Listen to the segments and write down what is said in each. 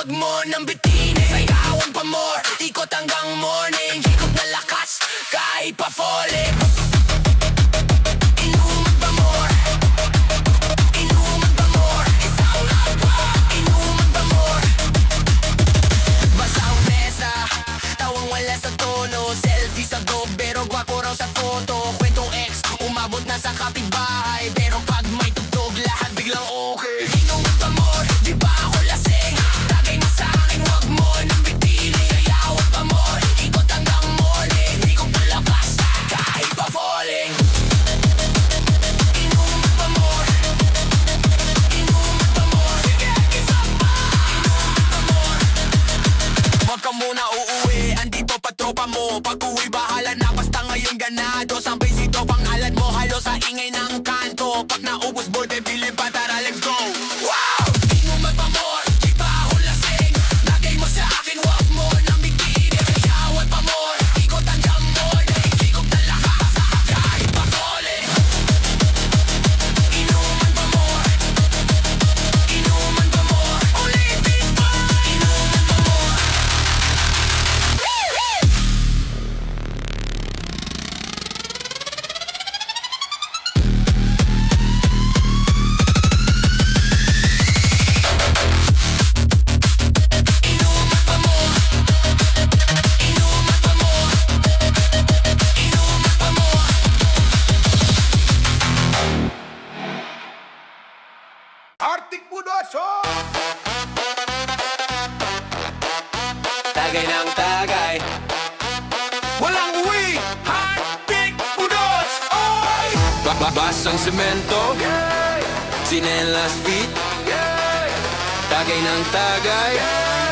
Huwag mo nang bitinin, sayawan pa more. Ikot hanggang morning, higop na lakas kahit pa falling. Inuman pa more, inuman pa more. Isang haba, inuman pa more. Basta ang mesa, tawang wala sa tono. Selfie sa pero gwapo raw sa photo. Kwentong ex, umabot na sa kapitbahay. Pero pag may tugtog, lahat biglang okay. Inuman pa more, di ba ako lasing? Tagay mo sa akin, huwag mo nang bitinin. Sayawan pa more, ikot hanggang morning. Di ko palabas, kahit pa falling. Inuman pa more, inuman pa more. Sige, isa pa. Inuman pa more. Huwag ka muna uuwi, andito pa tropa mo. Pag-uwi bahala na, basta ngayon ganado. Sambay sito pang alad mo, halo sa ingay ng kanto. Pag naubos boy, bibili pa, tara let's go. Wow! Inuman pa more, di ba ako lasing? Lagay mo sa akin, huwag mo nang bitinin. Sayawan pa more, ikot hanggang morning. Higop na lakas, kahit pa falling. Inuman pa more, inuman pa more. Ulitin pa, inuman pa more. Inuman pa more, inuman pa more, inuman pa more. Artik Pudoso! Tagay ng tagay, Walang uwi! Artik Pudos! Oy! basang semento, sinelas feet. Tagay ng tagay,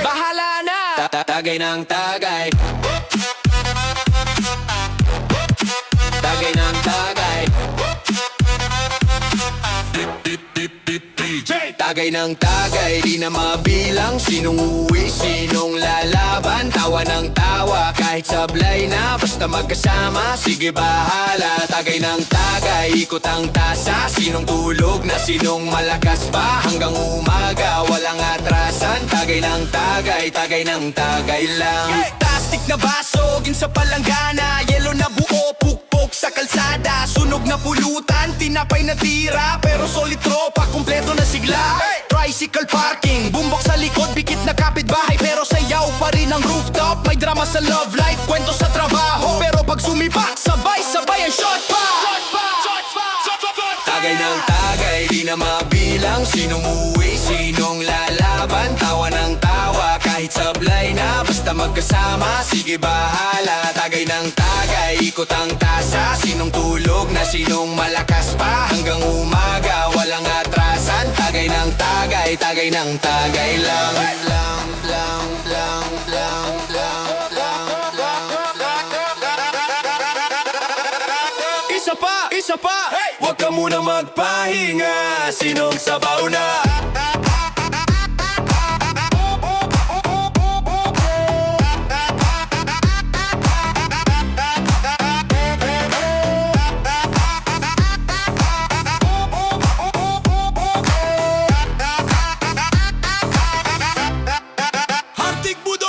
bahala na. Tagay ng tagay, tagay ng tagay. Tagay ng tagay, di na mabilang. Sinong uwi, sinong lalaban. Tawa ng tawa, kahit sablay na. Basta magkasama, sige bahala. Tagay ng tagay, ikot ang tasa. Sinong tulog na, sinong malakas pa. Hanggang umaga, walang atrasan. Tagay ng tagay, tagay ng tagay lang. Plastic na baso, gin sa palanggana. Yelo na buo, pukpok sa kalsada. Sunog na pulutan, tinapay na tira. Pero solid tropa, kumpleto na sigla. Tricycle parking, boombox sa likod, bikit na kapitbahay. Pero sayaw pa rin ang rooftop. May drama sa love life, kwento sa trabaho. Pero pag sumipak, sabay-sabay ang shot pa. Tagay ng tagay, di na mabilang. Sinong uwi, sinong lalaban. Tawa ng tawa, kahit sablay na. Basta magkasama, sige bahala. Tagay ng tagay, ikot ang tasa. Sinong tulog na, sinong malakas pa. Hanggang umaga, walang atrasan. Tagay ng tagay, tagay ng tagay lang. Lang, lang, lang, lang, lang, lang, lang, lang. Isa pa, isa pa. Huwag ka muna magpahinga, sinong sabaw na. Artik Pudos!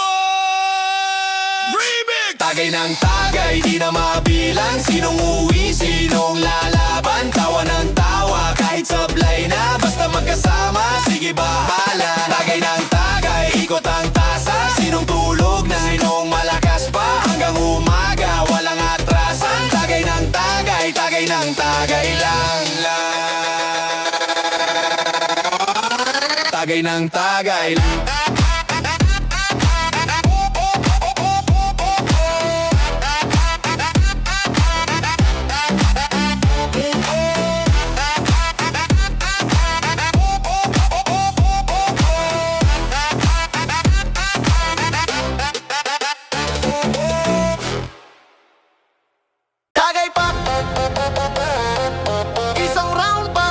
Remix! Tagay ng tagay, di na mabilang. Sinong uwi, sinong lalaban. Tawa ng tawa, kahit sablay na. Basta magkasama, sige bahala. Tagay ng tagay, ikot ang tasa. Sinong tulog na, sinong malakas pa. Hanggang umaga, walang atrasan. Tagay ng tagay, tagay ng tagay lang. Tagay ng tagay lang. Tagay pa, isang round pa.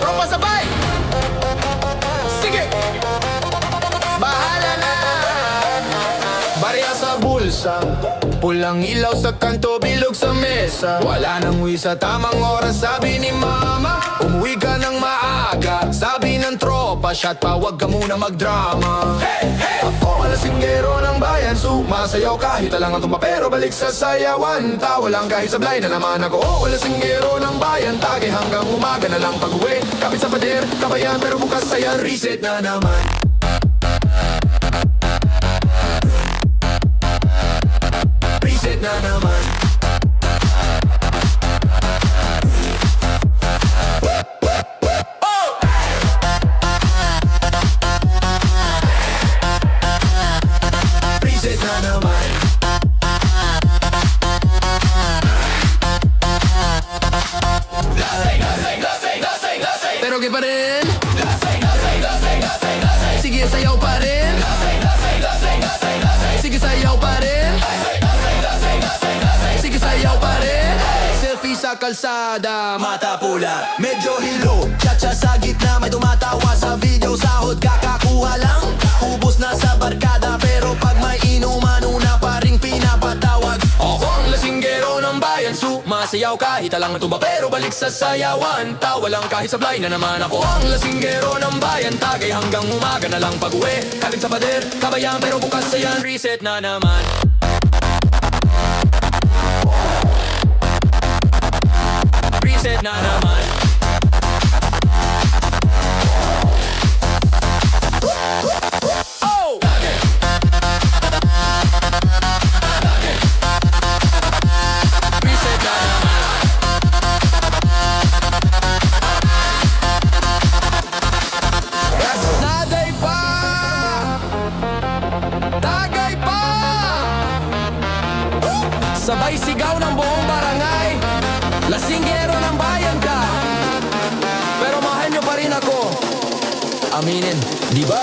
Tropa sabay, sige, bahala na. Barya sa bulsa, Pulang ilaw sa kanto, bilog sa mesa. Wala nang uwi sa tamang oras, sabi ni mama. Umuwi ka ng maaga, sabi ng tropa. Shot pa, wag ka muna magdrama. Ako alasinggero ng bayan, sumasayaw kahit lang ang tumba. Pero balik sa sayawan, tawa lang kahit sablay na naman ako. Alasinggero ng bayan, tagay hanggang umaga na lang pag-uwi. Kapit sa pader, kabayan pero bukas ayan, reset na naman. Reset na naman. Reset na naman. Pero que pa rin. Sige, sayaw pa rin. Sige, sayaw pa rin. Sige, sayaw pa rin. Selfie sa kalsada, mata pula, medyo hilo. Chacha sa gitna, may tumatawa sa video. Sahod kakakuha lang, ubos na sa barkada. Pero pag may inuman, una pa ring pinapatawag. Ako ang lasinggero ng bayan, sumasayaw kahit alang ang tumba. Pero balik sa sayawan, tawa lang kahit sablay na naman. Ako ang lasinggero ng bayan, tagay hanggang umaga na lang pag-uwi. Kapit sa pader, kabayan pero bukas ayan, reset na naman. Reset na naman. Oh! Reset na naman. Tagay pa! Tagay pa! Sabay sigaw ng buong barangay, lasinggero ng bayan ka. Pero mahal nyo pa rin ako. Aminin, di ba?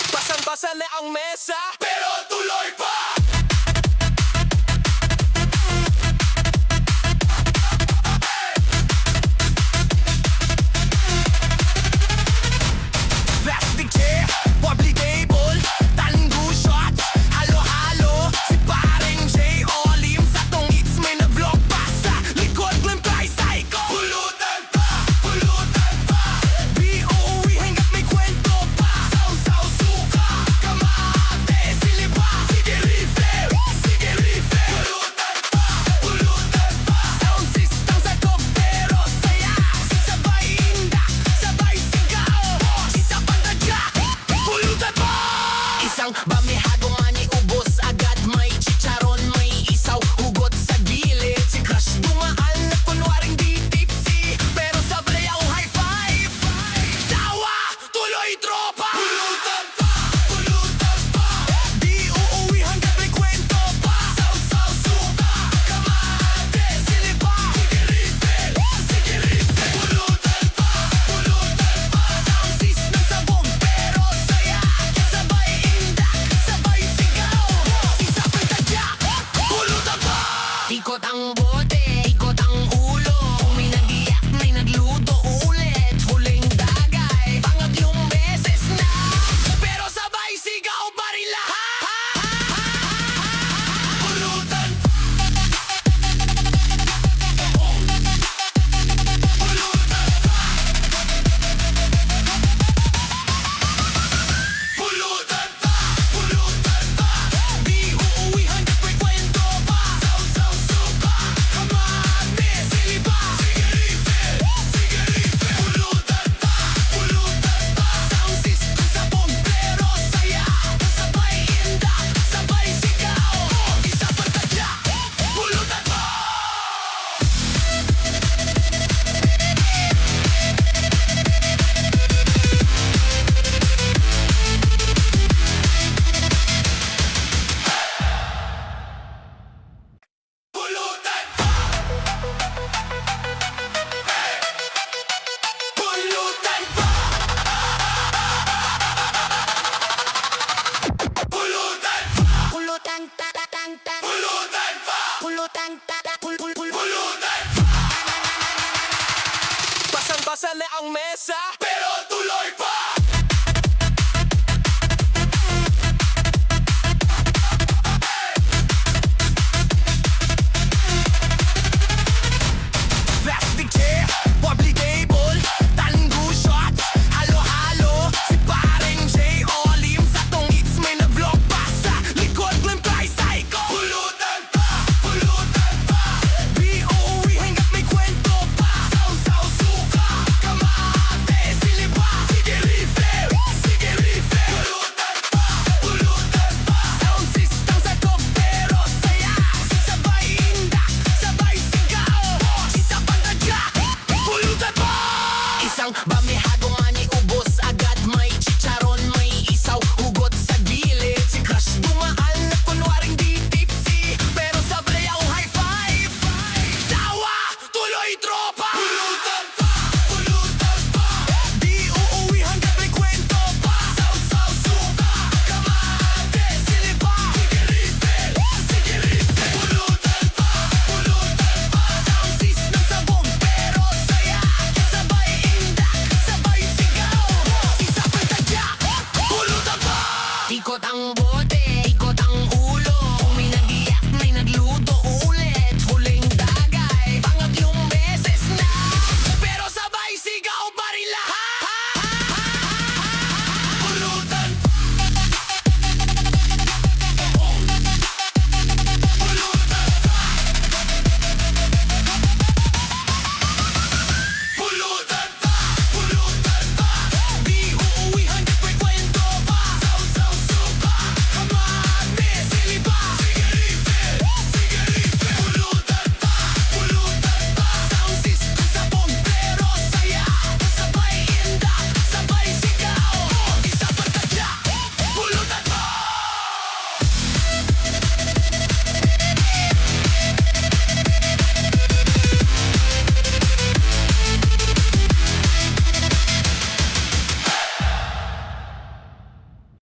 Basang-basa na ang mesa, pero tuloy pa. Plastic chair, wobbly table, tango shots, halo-halo. Si paring J. Olim sa tong hits may nag-vlog pa sa likod ng tricycle. Pulutan pa, pulutan pa. ang mesa Pero tuloy pa